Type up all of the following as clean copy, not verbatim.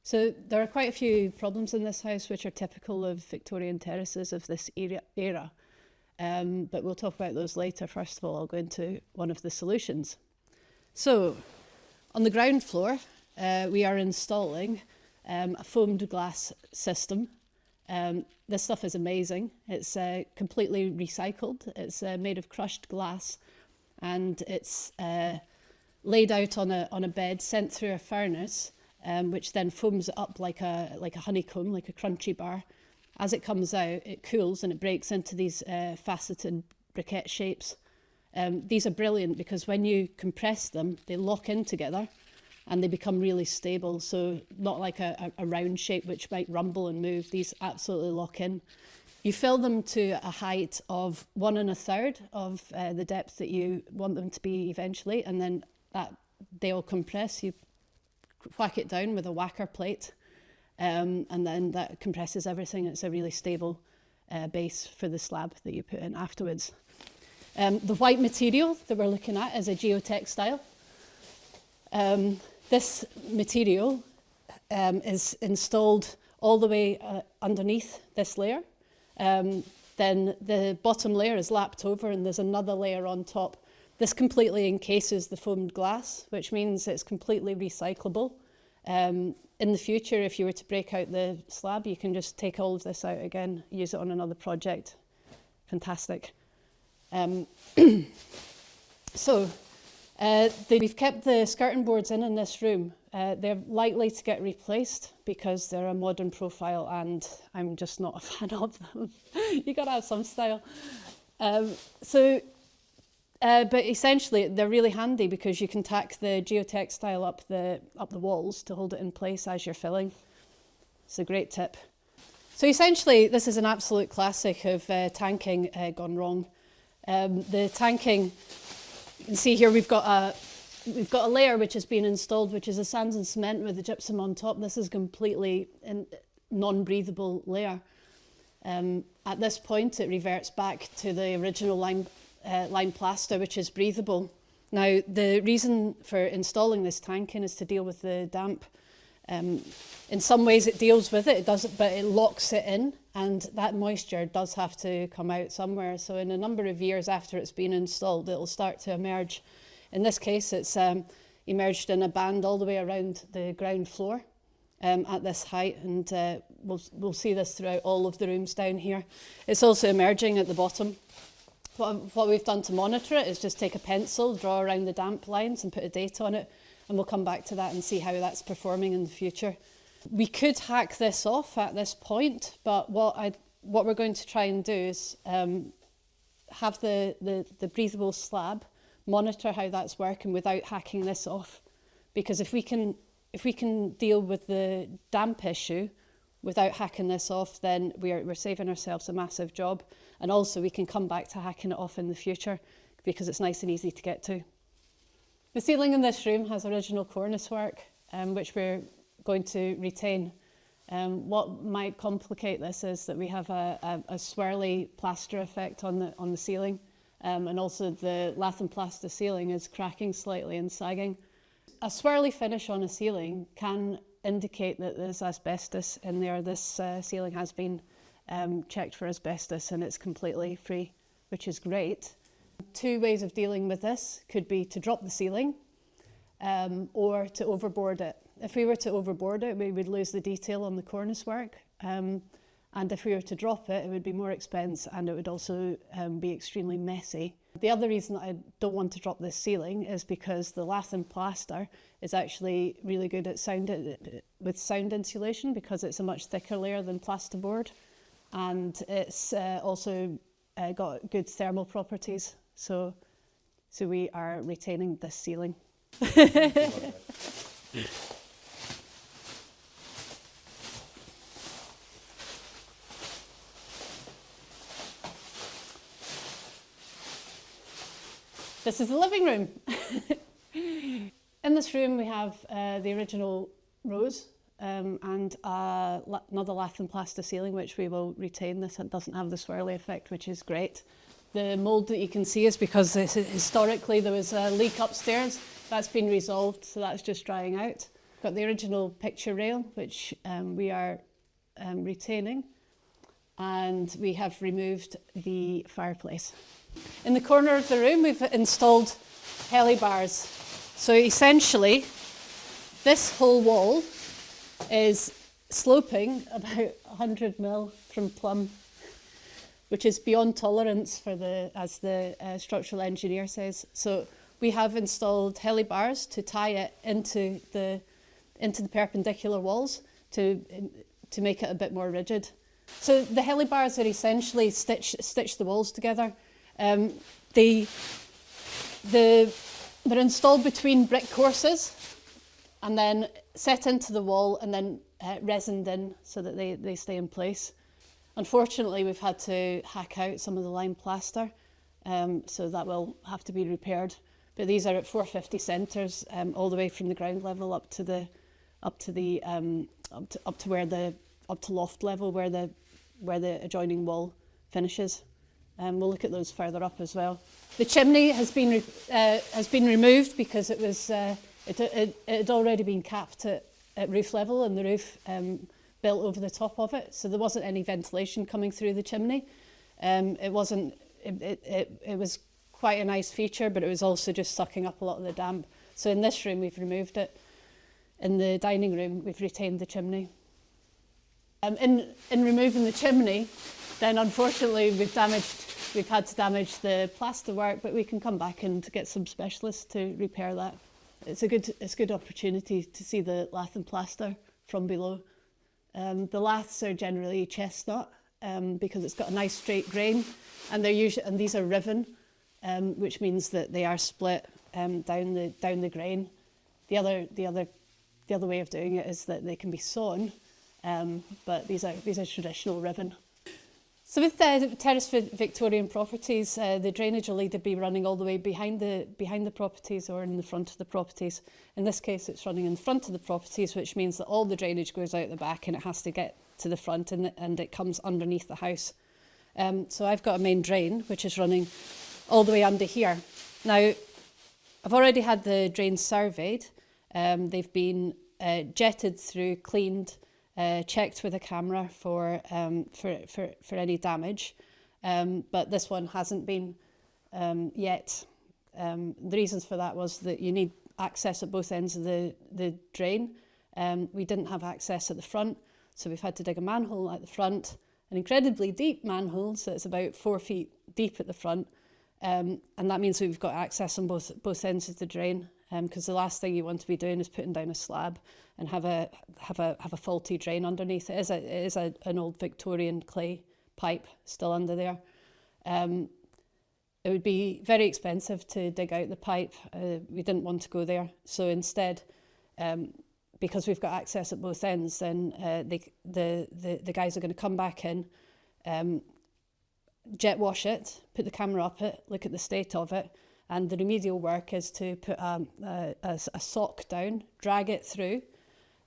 So there are quite a few problems in this house which are typical of Victorian terraces of this era. But we'll talk about those later. First of all, I'll go into one of the solutions. So on the ground floor, we are installing a foamed glass system. This stuff is amazing. It's completely recycled. It's made of crushed glass, and it's laid out on a bed, sent through a furnace, which then foams it up like a honeycomb, like a crunchy bar. As it comes out, it cools and it breaks into these faceted briquette shapes. These are brilliant because when you compress them, they lock in together and they become really stable. So not like a round shape which might rumble and move. These absolutely lock in. You fill them to a height of 1 1/3 of the depth that you want them to be eventually, and then that they'll compress. You whack it down with a whacker plate, and then that compresses everything. It's a really stable base for the slab that you put in afterwards. The white material that we're looking at is a geotextile. This material is installed all the way underneath this layer. Then the bottom layer is lapped over and there's another layer on top. This completely encases the foamed glass, which means it's completely recyclable. In the future, if you were to break out the slab, you can just take all of this out again, use it on another project. Fantastic. We've kept the skirting boards in this room. They're likely to get replaced because they're a modern profile and I'm just not a fan of them. You gotta have some style. But essentially they're really handy because you can tack the geotextile up the walls to hold it in place as you're filling. It's a great tip. So essentially this is an absolute classic of tanking gone wrong. The tanking, you can see here we've got a layer which has been installed, which is a sands and cement with the gypsum on top. This is completely non-breathable layer. At this point, it reverts back to the original lime plaster, which is breathable. Now, the reason for installing this tanking is to deal with the damp. In some ways, it deals with it, but it locks it in, and that moisture does have to come out somewhere. So in a number of years after it's been installed, it'll start to emerge. In this case, it's emerged in a band all the way around the ground floor at this height, and we'll see this throughout all of the rooms down here. It's also emerging at the bottom. What we've done to monitor it is just take a pencil, draw around the damp lines and put a date on it, and we'll come back to that and see how that's performing in the future. We could hack this off at this point, but what we're going to try and do is have the breathable slab, monitor how that's working without hacking this off. Because if we can deal with the damp issue without hacking this off, then we're saving ourselves a massive job. And also we can come back to hacking it off in the future because it's nice and easy to get to. The ceiling in this room has original Cornice work, which we're going to retain. What might complicate this is that we have a swirly plaster effect on the ceiling, and also the lathe and plaster ceiling is cracking slightly and sagging. A swirly finish on a ceiling can indicate that there's asbestos in there. This ceiling has been checked for asbestos and it's completely free, which is great. Two ways of dealing with this could be to drop the ceiling or to overboard it. If we were to overboard it, we would lose the detail on the cornice work. And if we were to drop it, it would be more expense and it would also be extremely messy. The other reason that I don't want to drop this ceiling is because the lathe and plaster is actually really good at sound insulation because it's a much thicker layer than plasterboard, and it's also got good thermal properties. So we are retaining this ceiling. This is the living room. In this room we have the original rose and another lathe and plaster ceiling, which we will retain. This doesn't have the swirly effect, which is great. The mould that you can see is because historically there was a leak upstairs. That's been resolved, so that's just drying out. got the original picture rail, which we are retaining, and we have removed the fireplace. In the corner of the room, we've installed HeliBars. So essentially, this whole wall is sloping about 100 mil from plumb, which is beyond tolerance for as the structural engineer says. So we have installed HeliBars to tie it into the perpendicular walls to make it a bit more rigid. So the HeliBars are essentially stitch the walls together. They're installed between brick courses and then set into the wall and then resined in so that they stay in place. Unfortunately, we've had to hack out some of the lime plaster, so that will have to be repaired. But these are at 450 centres, all the way from the ground level up to loft level where the adjoining wall finishes. We'll look at those further up as well. The chimney has been removed because it was it had already been capped at roof level, and the roof built over the top of it, so there wasn't any ventilation coming through the chimney. It was quite a nice feature, but it was also just sucking up a lot of the damp. So in this room we've removed it. In the dining room we've retained the chimney. In removing the chimney, then unfortunately we've had to damage the plaster work, but we can come back and get some specialists to repair that. It's a good opportunity to see the lathe and plaster from below. The laths are generally chestnut because it's got a nice straight grain, and these are riven, which means that they are split down the grain. The other way of doing it is that they can be sawn, but these are traditional riven. So with the terrace Victorian properties, the drainage will either be running all the way behind the properties or in the front of the properties. In this case, it's running in the front of the properties, which means that all the drainage goes out the back and it has to get to the front, and it comes underneath the house. So I've got a main drain which is running all the way under here. Now, I've already had the drains surveyed. They've been jetted through, cleaned, checked with a camera for any damage, but this one hasn't been yet. The reasons for that was that you need access at both ends of the drain. We didn't have access at the front, so we've had to dig a manhole at the front, an incredibly deep manhole, so it's about 4 feet deep at the front, and that means we've got access on both ends of the drain. Because the last thing you want to be doing is putting down a slab and have a faulty drain underneath. It is an old Victorian clay pipe still under there. It would be very expensive to dig out the pipe. We didn't want to go there, so instead, because we've got access at both ends, then the guys are going to come back in, jet wash it, put the camera up it, look at the state of it. And the remedial work is to put a sock down, drag it through,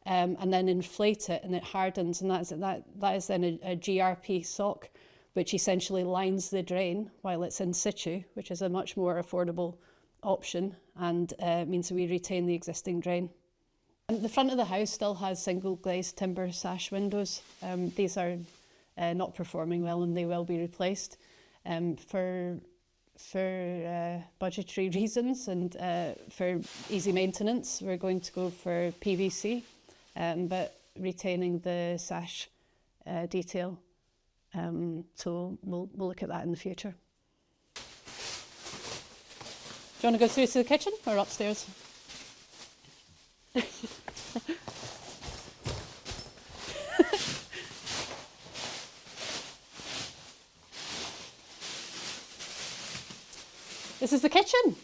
and then inflate it, and it hardens. And that is then a GRP sock, which essentially lines the drain while it's in situ, which is a much more affordable option, and means that we retain the existing drain. The front of the house still has single glazed timber sash windows. These are not performing well, and they will be replaced for budgetary reasons and for easy maintenance. We're going to go for PVC, but retaining the sash detail. So we'll look at that in the future. Do you want to go through to the kitchen or upstairs? This is the kitchen.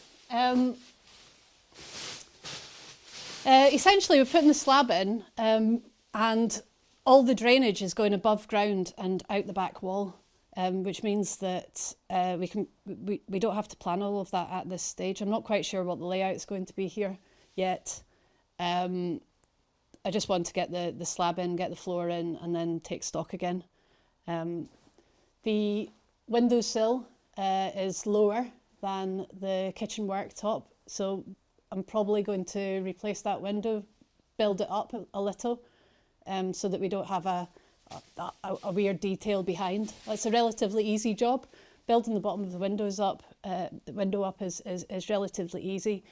Essentially, we're putting the slab in, and all the drainage is going above ground and out the back wall, which means that we don't have to plan all of that at this stage. I'm not quite sure what the layout is going to be here yet. I just want to get the slab in, get the floor in, and then take stock again. The windowsill is lower than the kitchen worktop, so I'm probably going to replace that window build it up a little, so that we don't have a weird detail behind. It's a relatively easy job. Building the bottom of the window up is relatively easy.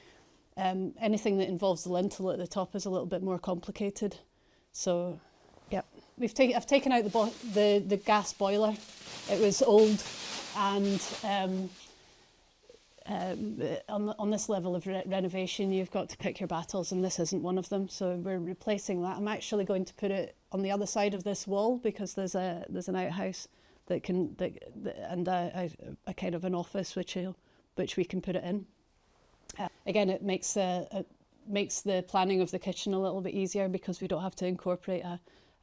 Anything that involves the lintel at the top is a little bit more complicated. So, yeah, I've taken out the gas boiler. It was old, and on this level of renovation, you've got to pick your battles, and this isn't one of them. So we're replacing that. I'm actually going to put it on the other side of this wall because there's an outhouse and a kind of an office which we can put it in. Again, it makes the planning of the kitchen a little bit easier because we don't have to incorporate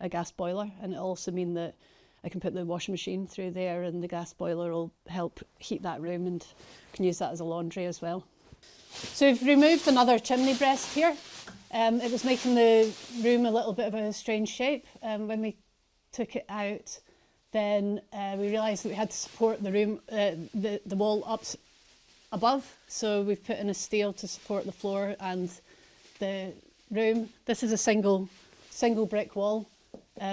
a gas boiler, and it'll also mean that I can put the washing machine through there, and the gas boiler will help heat that room, and can use that as a laundry as well. So we've removed another chimney breast here. It was making the room a little bit of a strange shape. When we took it out, then we realised that we had to support the room, the wall up above. So we've put in a steel to support the floor and the room. This is a single brick wall,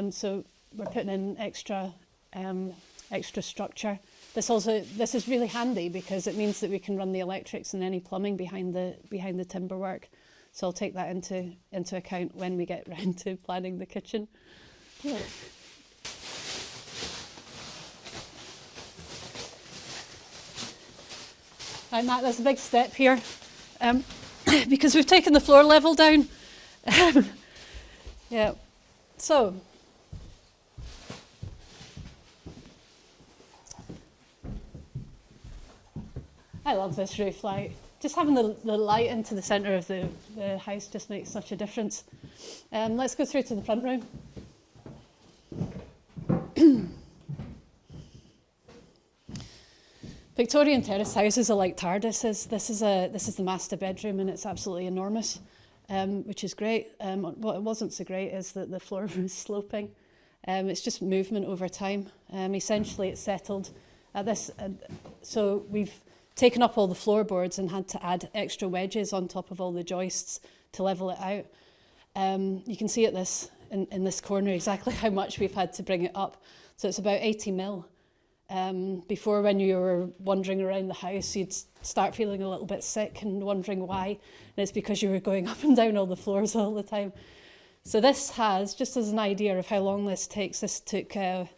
so we're putting in extra structure. This is really handy because it means that we can run the electrics and any plumbing behind the timber work. So I'll take that into account when we get round to planning the kitchen. Yeah. Right, Matt, there's a big step here because we've taken the floor level down. Yeah, so I love this roof light. Just having the light into the centre of the house just makes such a difference. Let's go through to the front room. Victorian terrace houses are like TARDISes. This is the master bedroom, and it's absolutely enormous, which is great. What it wasn't so great is that the floor was sloping. It's just movement over time. Essentially, it's settled at this. So we've taken up all the floorboards and had to add extra wedges on top of all the joists to level it out. You can see at this in this corner exactly how much we've had to bring it up. So it's about 80 mil. Before, when you were wandering around the house, you'd start feeling a little bit sick and wondering why, and it's because you were going up and down all the floors all the time. So this has, just as an idea of how long this takes, this took a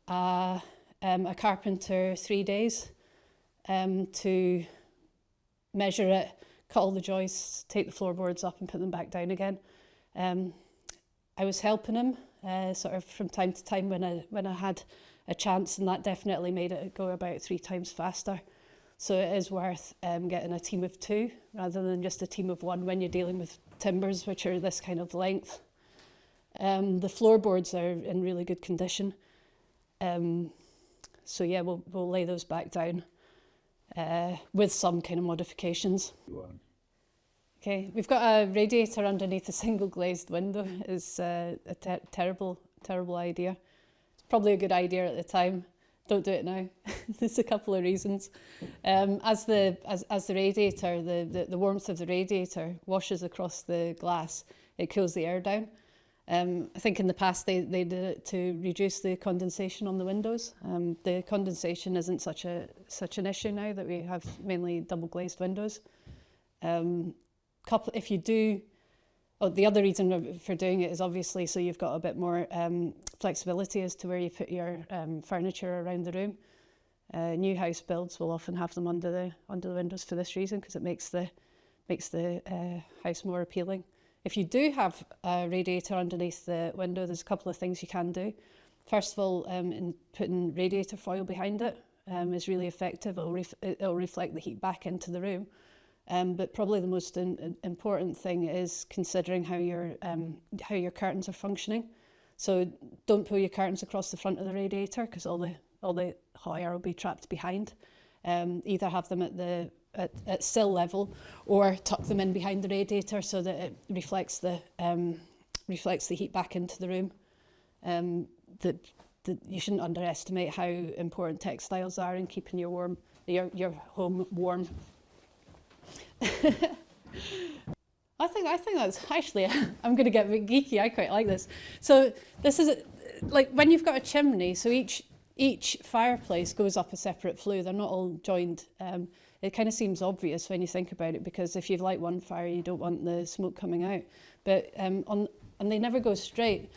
carpenter 3 days to measure it, cut all the joists, take the floorboards up and put them back down again. I was helping him sort of from time to time when I had a chance, and that definitely made it go about 3 times faster. So it is worth getting a team of 2 rather than just a team of 1 when you're dealing with timbers which are this kind of length. The floorboards are in really good condition. So yeah, we'll lay those back down with some kind of modifications. Okay, we've got a radiator underneath a single glazed window. It's a terrible idea. Probably a good idea at the time. Don't do it now. There's a couple of reasons. As the radiator, the warmth of the radiator washes across the glass, it cools the air down. I think in the past they did it to reduce the condensation on the windows. The condensation isn't such an issue now that we have mainly double glazed windows. If you do. Oh, the other reason for doing it is obviously so you've got a bit more flexibility as to where you put your furniture around the room. New house builds will often have them under the windows for this reason, because it makes the house more appealing. If you do have a radiator underneath the window, there's a couple of things you can do. First of all, in putting radiator foil behind it is really effective. It'll reflect the heat back into the room. But probably the most important thing is considering how your curtains are functioning. So don't pull your curtains across the front of the radiator, because all the hot air will be trapped behind. Either have them at sill level or tuck them in behind the radiator so that it reflects the heat back into the room. You shouldn't underestimate how important textiles are in keeping your home warm. I think that's actually, I'm going to get a bit geeky. I quite like this. So this is like when you've got a chimney. So each fireplace goes up a separate flue. They're not all joined. It kind of seems obvious when you think about it, because if you light one fire, you don't want the smoke coming out. But and they never go straight.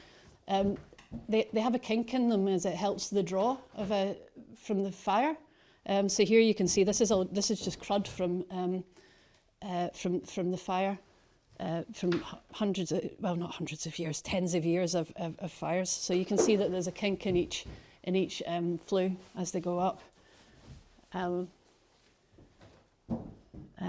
They have a kink in them as it helps the draw from the fire. So here you can see this is just crud from the fire. From hundreds of, well, not hundreds of years, tens of years of fires. So you can see that there's a kink in each flue as they go up.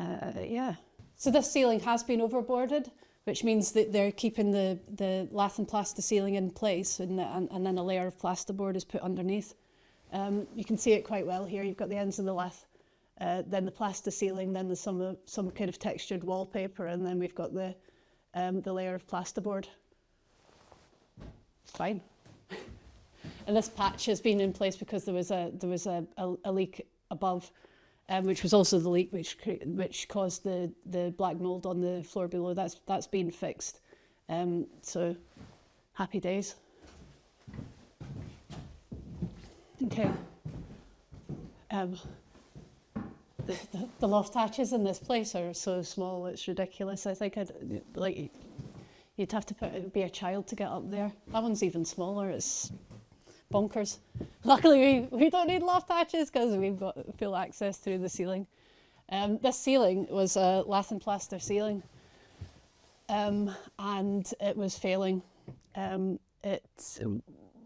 Yeah. So this ceiling has been overboarded, which means that they're keeping the lath and plaster ceiling in place, and then a layer of plasterboard is put underneath. You can see it quite well here. You've got the ends of the lath. Then the plaster ceiling, then there's some kind of textured wallpaper, and then we've got the layer of plasterboard. It's fine. And this patch has been in place because there was a leak above, which was also the leak which caused the black mold on the floor below. That's been fixed. So happy days. Okay. The loft hatches in this place are so small, it's ridiculous. I think you'd have to be a child to get up there. That one's even smaller, it's bonkers. Luckily we don't need loft hatches because we've got full access through the ceiling. This ceiling was a lath and plaster ceiling, and it was failing. It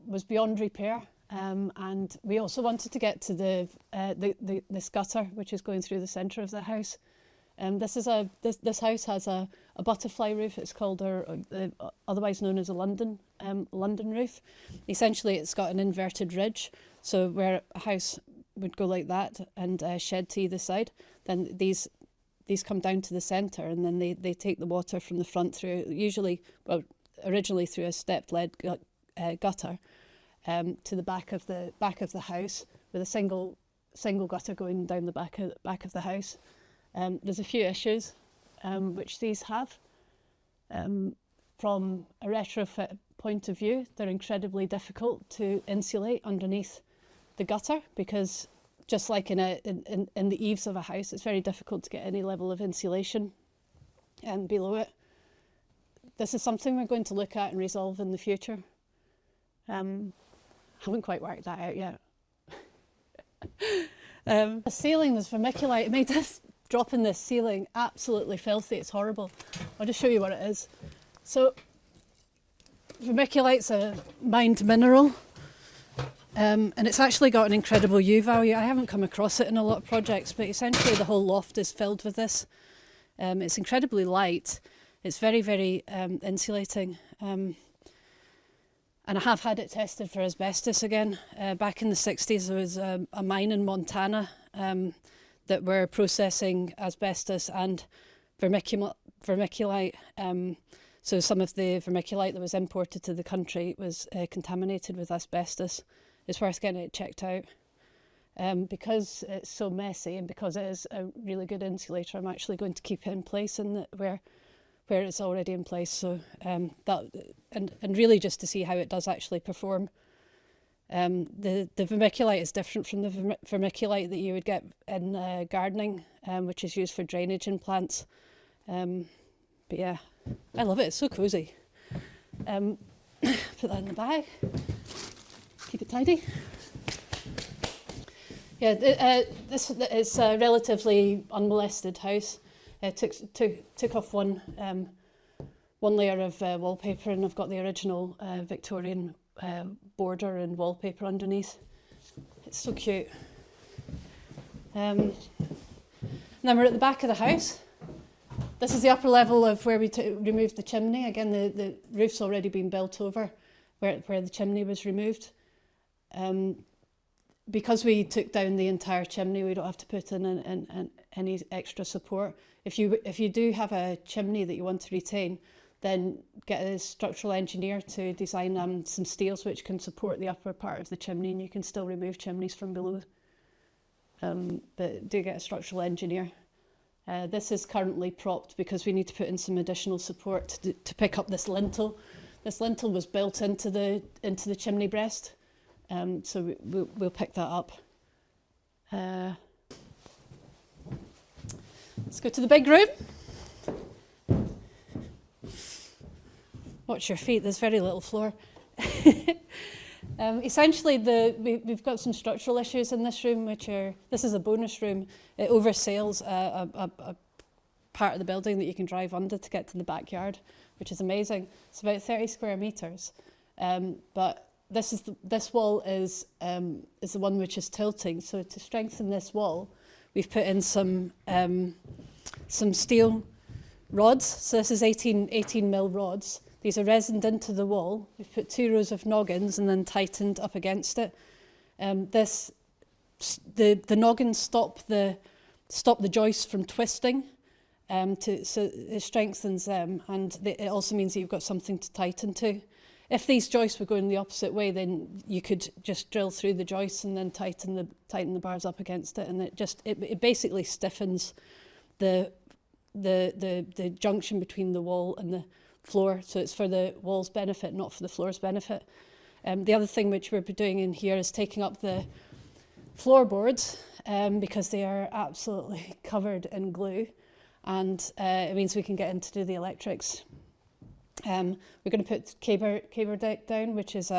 was beyond repair. And we also wanted to get to this gutter, which is going through the centre of the house. This house has a butterfly roof. It's called, otherwise known as a London roof. Essentially, it's got an inverted ridge. So where a house would go like that and a shed to either side, then these come down to the centre, and then they take the water from the front through, originally through a stepped-led gutter. To the back of the house, with a single gutter going down the back of the house. There's a few issues which these have. From a retrofit point of view, they're incredibly difficult to insulate underneath the gutter, because just like in the eaves of a house, it's very difficult to get any level of insulation below it. This is something we're going to look at and resolve in the future. Haven't quite worked that out yet. The ceiling, there's vermiculite. It made this drop in this ceiling absolutely filthy. It's horrible. I'll just show you what it is. So, vermiculite's a mined mineral, and it's actually got an incredible U value. I haven't come across it in a lot of projects, but essentially the whole loft is filled with this. It's incredibly light. It's very, very insulating. And I have had it tested for asbestos again. Back in the 60s, there was a mine in Montana that were processing asbestos and vermiculite. So some of the vermiculite that was imported to the country was contaminated with asbestos. It's worth getting it checked out. Because it's so messy and because it is a really good insulator, I'm actually going to keep it in place where it's already in place. So and really just to see how it does actually perform. The vermiculite is different from the vermiculite that you would get in gardening, which is used for drainage in plants. But yeah, I love it. It's so cosy. Put that in the bag. Keep it tidy. Yeah, this is a relatively unmolested house. Took off one layer of wallpaper, and I've got the original Victorian border and wallpaper underneath. It's so cute. And then we're at the back of the house. This is the upper level of where we removed the chimney. Again, the roof's already been built over where the chimney was removed. Because we took down the entire chimney, we don't have to put in any extra support. If you do have a chimney that you want to retain, then get a structural engineer to design some steels which can support the upper part of the chimney, and you can still remove chimneys from below. But do get a structural engineer. This is currently propped because we need to put in some additional support to pick up this lintel. This lintel was built into the chimney breast, so we'll pick that up. Let's go to the big room. Watch your feet, there's very little floor. Essentially, we've got some structural issues in this room, this is a bonus room. It oversails a part of the building that you can drive under to get to the backyard, which is amazing. It's about 30 square metres, but this wall is the one which is tilting. So to strengthen this wall, we've put in some steel rods. So this is 18 mil rods. These are resined into the wall. We've put 2 rows of noggins and then tightened up against it. The noggins stop the joists from twisting, so it strengthens them, and it also means that you've got something to tighten to. If these joists were going the opposite way, then you could just drill through the joists and then tighten the bars up against it, and it basically stiffens the junction between the wall and the floor, so it's for the wall's benefit, not for the floor's benefit. The other thing which we're doing in here is taking up the floorboards because they are absolutely covered in glue, and it means we can get in to do the electrics. We're going to put Caberdek down, which is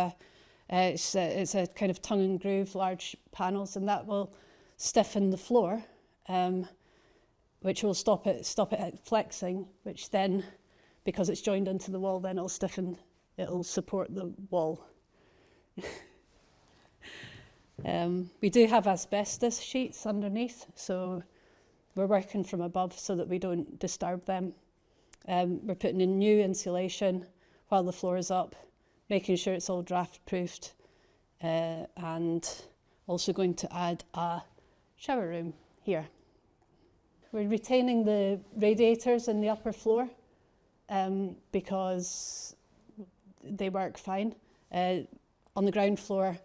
it's a kind of tongue and groove, large panels, and that will stiffen the floor, which will stop it flexing, which then, because it's joined into the wall, then it'll support the wall. We do have asbestos sheets underneath, so we're working from above so that we don't disturb them. We're putting in new insulation while the floor is up, making sure it's all draft proofed, and also going to add a shower room here. We're retaining the radiators in the upper floor because they work fine. On the ground floor,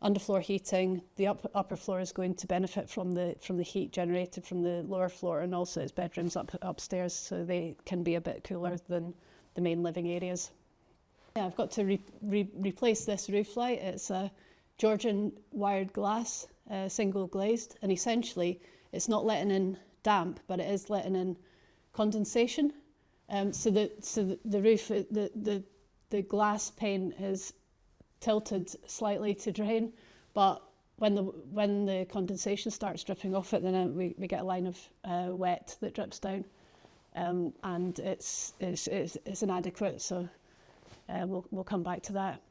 underfloor heating, the upper floor is going to benefit from the heat generated from the lower floor, and also its bedrooms upstairs, so they can be a bit cooler than the main living areas. Yeah, I've got to replace this roof light. It's a Georgian wired glass, single glazed, and essentially it's not letting in damp, but it is letting in condensation. So the roof, the glass pane is tilted slightly to drain, but when the condensation starts dripping off it, then we get a line of wet that drips down, and it's inadequate. So we'll come back to that.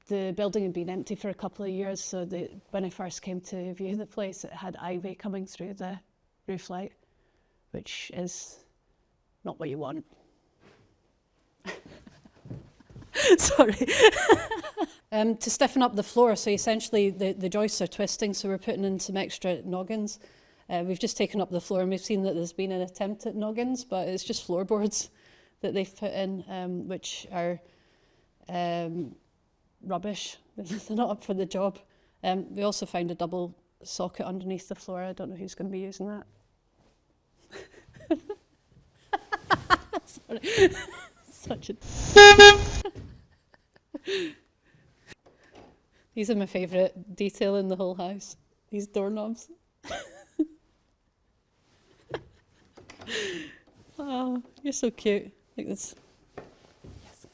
The building had been empty for a couple of years, so when I first came to view the place, it had ivy coming through the roof light, which is not what you want. Sorry. To stiffen up the floor, so essentially the joists are twisting, so we're putting in some extra noggins. We've just taken up the floor and we've seen that there's been an attempt at noggins, but it's just floorboards that they've put in, which are rubbish. They're not up for the job. We also found a double socket underneath the floor. I don't know who's going to be using that. Sorry. Such a... These are my favourite detail in the whole house. These doorknobs. Oh, you're so cute. Like this. Yes.